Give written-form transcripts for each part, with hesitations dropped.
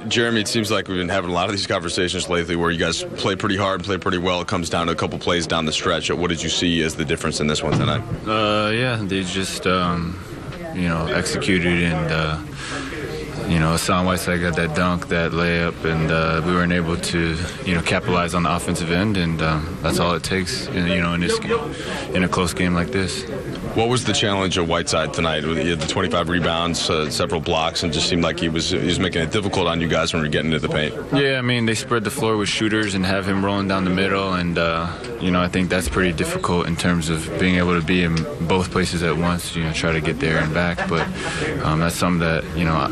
Jeremy, it seems like we've been having a lot of these conversations lately where you guys play pretty hard, play pretty well. It comes down to a couple plays down the stretch. What did you see as the difference in this one tonight? Yeah, they just, executed and, Hassan Whiteside got that dunk, that layup, and we weren't able to, capitalize on the offensive end, and that's all it takes, in this game, in a close game like this. What was the challenge of Whiteside tonight? He had the 25 rebounds, several blocks, and just seemed like he was making it difficult on you guys when we were getting into the paint. Yeah, I mean, they spread the floor with shooters and have him rolling down the middle, and, I think that's pretty difficult in terms of being able to be in both places at once, try to get there and back. But that's something that,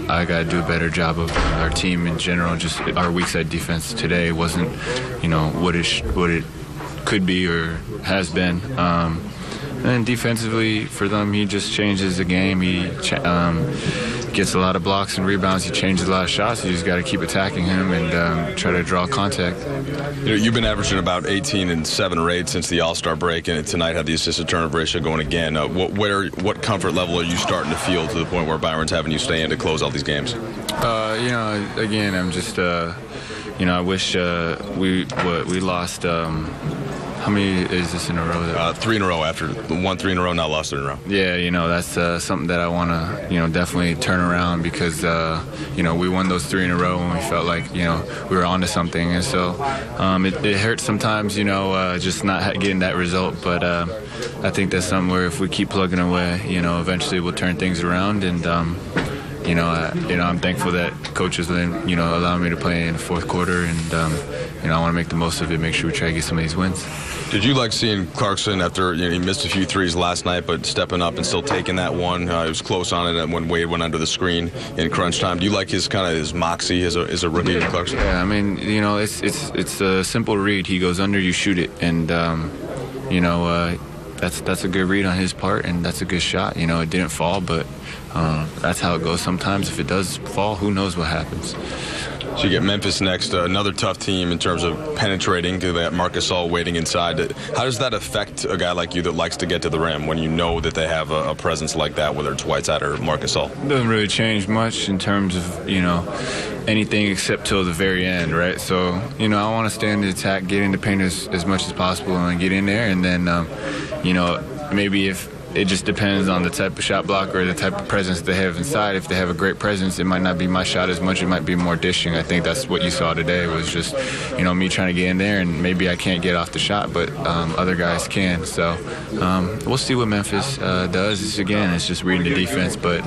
I got to do a better job of. Our team in general, just our weak side defense today wasn't, what it could be or has been. And defensively for them, he just changes the game. He gets a lot of blocks and rebounds. He changes a lot of shots. You just got to keep attacking him and try to draw contact. You've been averaging about 18 and 7 or 8 since the All-Star break, and tonight had the assisted turnover ratio going again. What comfort level are you starting to feel to the point where Byron's having you stay in to close all these games? Again, I'm just, I wish we lost. How many is this in a row? 3 in a row after won 3 in a row, now lost it in a row. Yeah, that's something that I want to, definitely turn around because, we won those 3 in a row and we felt like, we were onto something. And so it hurts sometimes, just not getting that result. But I think that's something where if we keep plugging away, eventually we'll turn things around. And, I'm thankful that coaches allow me to play in the fourth quarter. And, I want to make the most of it, make sure we try to get some of these wins. Did you like seeing Clarkson after he missed a few threes last night, but stepping up and still taking that one? He was close on it when Wade went under the screen in crunch time. Do you like his moxie as a rookie, Clarkson? Yeah, I mean, it's a simple read. He goes under, you shoot it, and that's a good read on his part, and that's a good shot. It didn't fall, but that's how it goes sometimes. If it does fall, who knows what happens. So you get Memphis next, another tough team in terms of penetrating. They got Marc Gasol waiting inside. How does that affect a guy like you that likes to get to the rim when you know that they have a presence like that, whether it's Whiteside or Marc Gasol? It doesn't really change much in terms of, anything except till the very end, right? So, I want to stay in the attack, get in the paint as much as possible and get in there. And then, maybe if it just depends on the type of shot block or the type of presence they have inside. If they have a great presence, it might not be my shot as much. It might be more dishing. I think that's what you saw today was just, me trying to get in there, and maybe I can't get off the shot, but other guys can. So we'll see what Memphis does. It's just reading the defense, but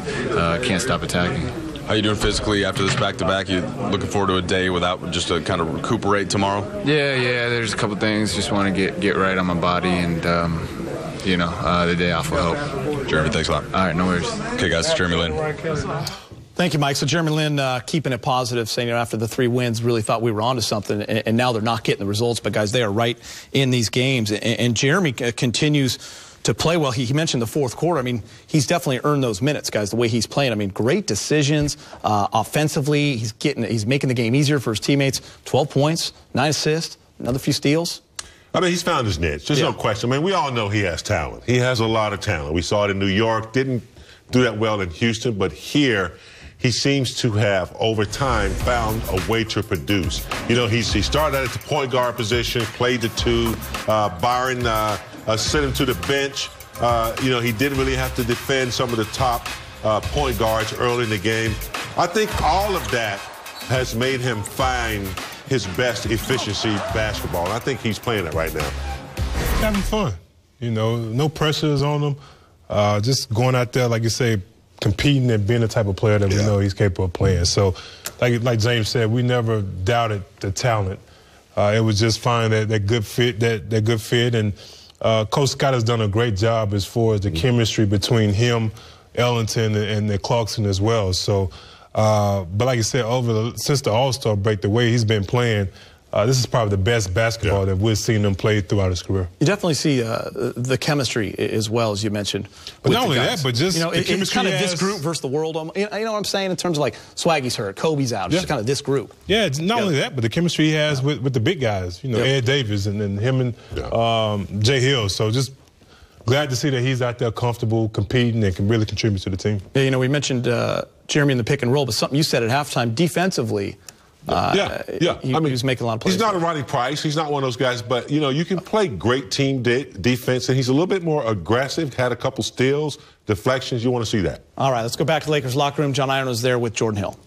can't stop attacking. How you doing physically after this back-to-back? You looking forward to a day without just to kind of recuperate tomorrow? Yeah. There's a couple things. Just want to get right on my body and. The day off will help. Jeremy, thanks a lot. All right, no worries. Okay, guys, it's Jeremy Lin. Thank you, Mike. So Jeremy Lin keeping it positive, saying after the 3 wins, really thought we were onto something, and now they're not getting the results. But, guys, they are right in these games. And Jeremy continues to play well. He mentioned the fourth quarter. I mean, he's definitely earned those minutes, guys, the way he's playing. I mean, great decisions offensively. He's making the game easier for his teammates. 12 points, 9 assists, another few steals. I mean, he's found his niche. There's no question. I mean, we all know he has talent. He has a lot of talent. We saw it in New York. Didn't do that well in Houston. But here, he seems to have, over time, found a way to produce. He started out at the point guard position, played the 2. Byron sent him to the bench. He didn't really have to defend some of the top point guards early in the game. I think all of that has made him find his best efficiency basketball. And I think he's playing it right now. Having fun. No pressures on him. Just going out there, like you say, competing and being the type of player that we know he's capable of playing. So, like James said, we never doubted the talent. It was just finding that good fit, that good fit. And Coach Scott has done a great job as far as the chemistry between him, Ellington, and Clarkson as well. So, but like I said, since the All-Star break, the way he's been playing, this is probably the best basketball that we've seen him play throughout his career. You definitely see the chemistry as well, as you mentioned. But not only that, but just the chemistry. It's kind of this group versus the world. You know what I'm saying in terms of like Swaggy's hurt, Kobe's out. It's just kind of this group. Yeah, it's not only that, but the chemistry he has with the big guys. Ed Davis and then him and Jay Hill. So just glad to see that he's out there comfortable, competing, and can really contribute to the team. Yeah, you know, we mentioned Jeremy in the pick and roll, but something you said at halftime, defensively, he was making a lot of plays. He's not a Ronnie Price. He's not one of those guys, but, you know, you can play great team defense, and he's a little bit more aggressive, had a couple steals, deflections. You want to see that. All right, let's go back to Lakers locker room. John Iron was there with Jordan Hill.